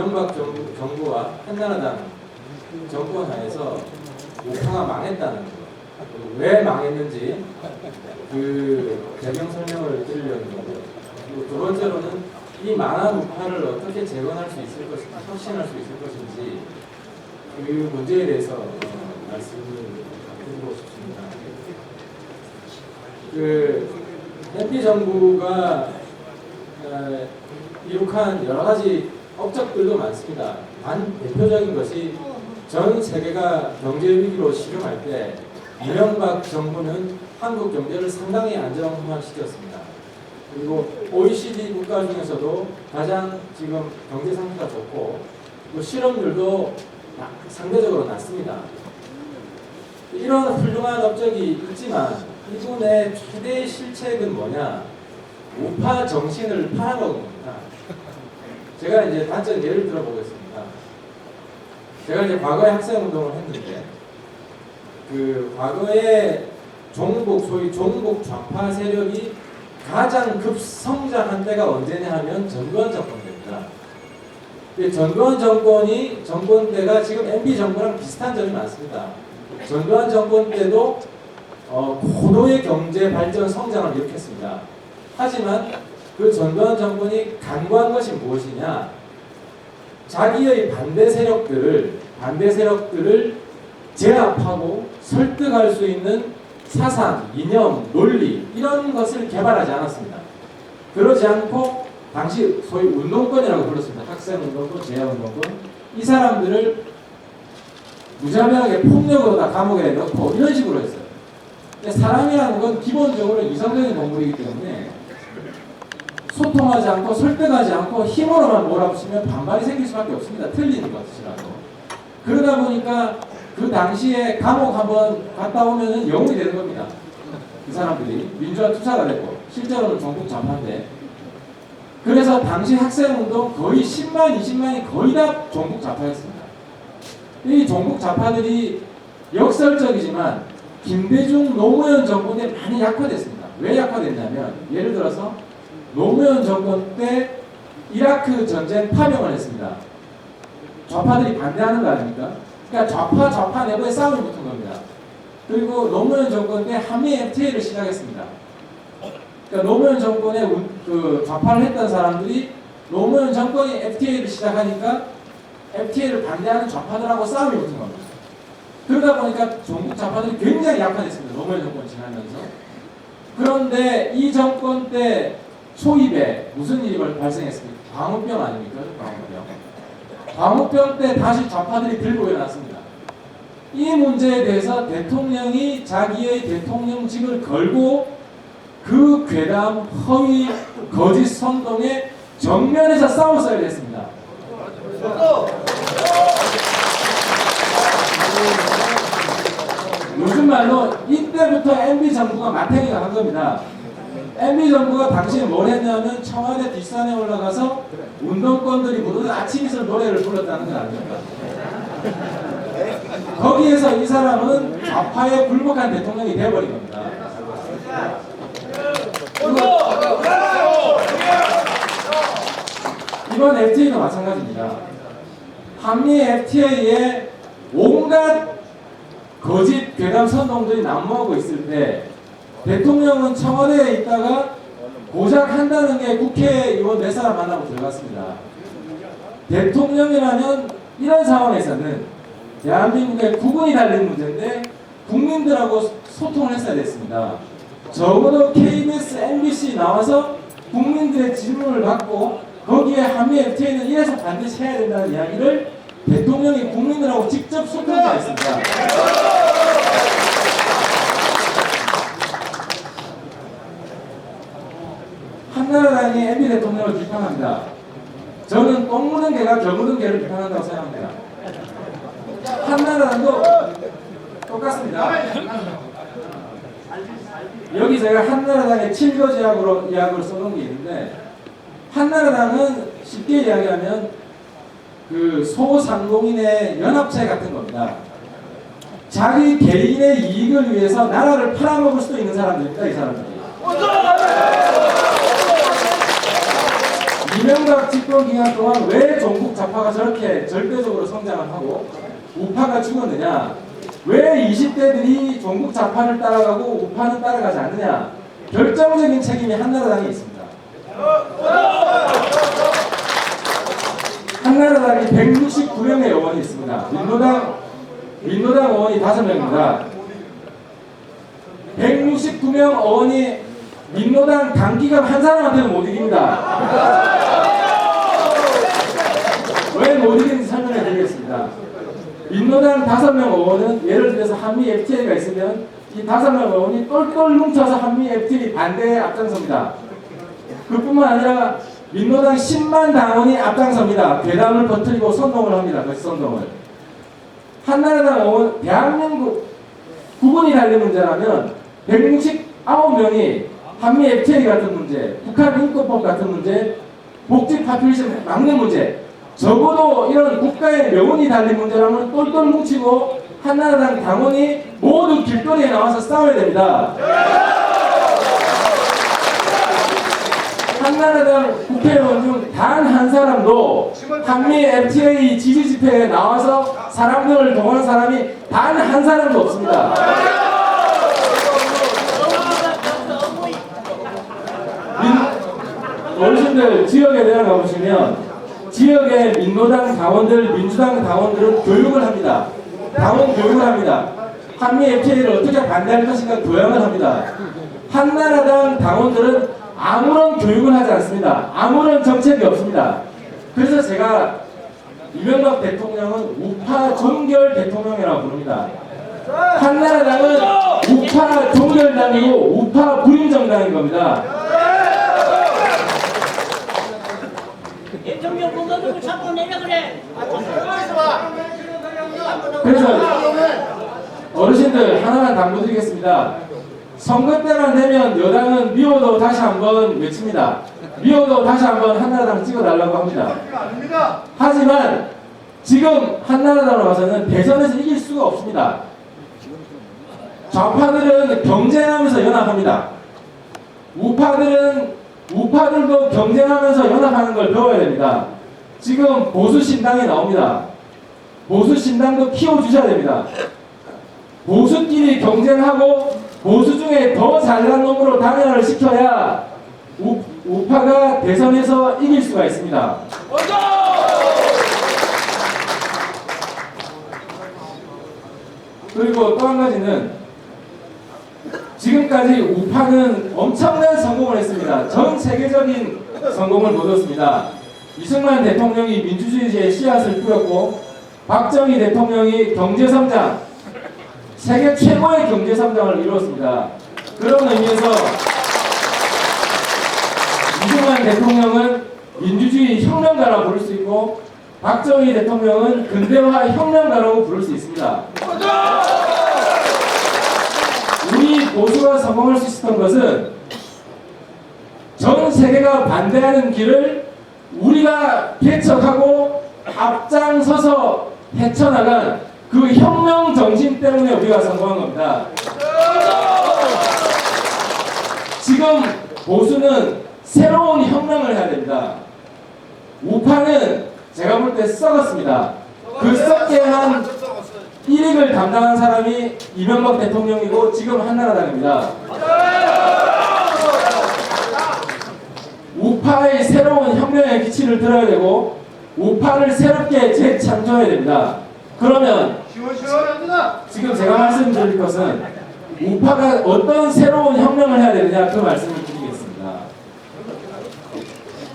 이명박 정부와 한나라당 정권 하에서 우파가 망했다는 거, 왜 망했는지 그 배경 설명을 드리려는 거고요. 그리고 두 번째로는 이 망한 우파를 어떻게 재건할 수 있을 것인지, 혁신할 수 있을 것인지 그 문제에 대해서 말씀을 드리고 싶습니다. 그 MB 정부가 이룩한 여러 가지 업적들도 많습니다. 단 대표적인 것이 전 세계가 경제 위기로 시름할 때 이명박 정부는 한국 경제를 상당히 안정화시켰습니다. 그리고 OECD 국가 중에서도 가장 지금 경제 상태가 좋고 또 실업률도 상대적으로 낮습니다. 이런 훌륭한 업적이 있지만 이분의 최대 실책은 뭐냐? 우파 정신을 팔아먹은 겁니다. 제가 이제 단적 예를 들어보겠습니다. 제가 이제 과거에 학생운동을 했는데 그 과거에 소위 종북 좌파 세력이 가장 급성장한 때가 언제냐 하면 전두환 정권 때입니다. 전두환 정권 때가 지금 MB 정권랑 비슷한 점이 많습니다. 전두환 정권 때도 고도의 경제 발전 성장을 일으켰습니다. 하지만 그 전두환 정권이 간과한 것이 무엇이냐? 자기의 반대 세력들을 제압하고 설득할 수 있는 사상, 이념, 논리 이런 것을 개발하지 않았습니다. 그러지 않고 당시 소위 운동권이라고 불렀습니다. 학생운동권, 제야운동권 이 사람들을 무자비하게 폭력으로 다 감옥에 넣고 이런 식으로 했어요. 근데 사람이라는 건 기본적으로 이성적인 동물이기 때문에 소통하지 않고 설득하지 않고 힘으로만 몰아붙이면 반발이 생길 수밖에 없습니다. 틀리는 것이라도. 그러다 보니까 그 당시에 감옥 한번 갔다 오면은 영웅이 되는 겁니다. 그 사람들이 민주화 투사가 되고 실제로는 종북 좌파인데 그래서 당시 학생운동 거의 10만, 20만이 거의 다 종북 좌파였습니다. 이 종북 좌파들이 역설적이지만 김대중 노무현 정권 때 많이 약화됐습니다. 왜 약화됐냐면 예를 들어서 노무현 정권 때 이라크 전쟁 파병을 했습니다. 좌파들이 반대하는 거 아닙니까? 그러니까 좌파 내부에 싸움이 붙은 겁니다. 그리고 노무현 정권 때 한미 FTA를 시작했습니다. 그러니까 노무현 정권에 그 좌파를 했던 사람들이 노무현 정권이 FTA를 시작하니까 FTA를 반대하는 좌파들하고 싸움이 붙은 겁니다. 그러다 보니까 종북 좌파들이 굉장히 약화됐습니다. 노무현 정권 지나면서. 그런데 이 정권 때 초입에 무슨 일이 발생했습니까? 광우병 아닙니까? 광우병 때 다시 좌파들이 들고 일어났습니다. 이 문제에 대해서 대통령이 자기의 대통령직을 걸고 그 괴담, 허위, 거짓 선동에 정면에서 싸웠어야 됐습니다. 요즘 말로 이때부터 MB 정부가 마탱이가 한 겁니다. MB 정부가 당시에 뭘 했냐면 청와대 뒷산에 올라가서 운동권들이 부르는 아침 이슬 노래를 불렀다는 건 아닙니까? 거기에서 이 사람은 좌파에 굴복한 대통령이 되어버린 겁니다. 이번 FTA도 마찬가지입니다. 한미 FTA에 온갖 거짓 괴담 선동들이 난무하고 있을 때 대통령은 청와대에 있다가 고작 한다는 게 국회의원 몇 사람 만나고 들어갔습니다. 대통령이라면 이런 상황에서는 대한민국의 국운이 달린 문제인데 국민들하고 소통을 했어야 됐습니다. 적어도 KBS, MBC 나와서 국민들의 질문을 받고 거기에 한미 FTA는 이래서 반드시 해야 된다는 이야기를 대통령이 국민들하고 직접 소통해야 했습니다. 한나라당이 MB 대통령을 비판합니다. 저는 똥 묻은 개가 겨 묻은 개를 비판한다고 생각합니다. 한나라당도 똑같습니다. 여기 제가 한나라당의 7거지 약을 써놓은 게 있는데 한나라당은 쉽게 이야기하면 그 소상공인의 연합체 같은 겁니다. 자기 개인의 이익을 위해서 나라를 팔아먹을 수도 있는 사람들입니다. 이 사람들이. 이명박 집권 기간 동안 왜 종북 좌파가 저렇게 절대적으로 성장을 하고 우파가 죽었느냐? 왜 20대들이 종북 좌파를 따라가고 우파는 따라가지 않느냐? 결정적인 책임이 한나라당에 있습니다. 한나라당이 169명의 의원이 있습니다. 민노당 의원이 5명입니다. 169명 의원이 민노당 단기간 한 사람한테는 못 이깁니다. 왜 못 이기는지 설명해 드리겠습니다. 민노당 5명 의원은 예를 들어서 한미 FTA가 있으면 이 5명 의원이 똘똘 뭉쳐서 한미 FTA 반대에 앞장섭니다. 그뿐만 아니라 민노당 10만 당원이 앞장섭니다. 괴담을 퍼뜨리고 선동을 합니다. 그 선동을. 한나라당 의원, 대한민국 구분이 달린 문제라면 169명이 한미 FTA 같은 문제, 북한 인권법 같은 문제, 복지 파퓰리즘 막는 문제, 적어도 이런 국가의 명운이 달린 문제라면 똘똘 뭉치고 한나라당 당원이 모두 길거리에 나와서 싸워야 됩니다. 한나라당 국회의원 중 단 한 사람도 한미 FTA 지지 집회에 나와서 사람들을 동원한 사람이 단 한 사람도 없습니다. 어르신들 지역에 내려가 보시면 지역의 민노당 당원들, 민주당 당원들은 교육을 합니다. 당원 교육을 합니다. 한미 FTA를 어떻게 반대할 것인가 교양을 합니다. 한나라당 당원들은 아무런 교육을 하지 않습니다. 아무런 정책이 없습니다. 그래서 제가 이명박 대통령은 우파 종결 대통령이라고 부릅니다. 한나라당은 우파 종결당이고 우파 불임정당인 겁니다. 대통령 공격을 자꾸 내려 그래. 그래서 어르신들 하나만 당부드리겠습니다. 선거 때만 되면 여당은 미워도 다시 한번 외칩니다. 미워도 다시 한번 한나라당 찍어달라고 합니다. 하지만 지금 한나라당으로 가서는 대선에서 이길 수가 없습니다. 좌파들은 경쟁하면서 연합합니다. 우파들도 경쟁하면서 연합하는 걸 배워야 됩니다. 지금 보수신당이 나옵니다. 보수신당도 키워주셔야 됩니다. 보수끼리 경쟁하고 보수 중에 더 잘난 놈으로 단련을 시켜야 우파가 대선에서 이길 수가 있습니다. 그리고 또 한 가지는 지금까지 우파는 엄청난 성공을 했습니다. 전 세계적인 성공을 거뒀습니다. 이승만 대통령이 민주주의의 씨앗을 뿌렸고 박정희 대통령이 경제성장, 세계 최고의 경제성장을 이루었습니다. 그런 의미에서 이승만 대통령은 민주주의 혁명가라고 부를 수 있고 박정희 대통령은 근대화 혁명가라고 부를 수 있습니다. 우리 보수가 성공할 수 있었던 것은 전 세계가 반대하는 길을 우리가 개척하고 앞장서서 헤쳐나간 그 혁명 정신 때문에 우리가 성공한 겁니다. 지금 보수는 새로운 혁명을 해야 됩니다. 우파는 제가 볼 때 썩었습니다. 그 썩게 한 일익을 담당한 사람이 이명박 대통령이고 지금 한나라당입니다. 우파의 새로운 혁명의 기치를 들어야 되고 우파를 새롭게 재창조해야 됩니다. 그러면 지금 제가 말씀드릴 것은 우파가 어떤 새로운 혁명을 해야 되느냐 그 말씀입니다.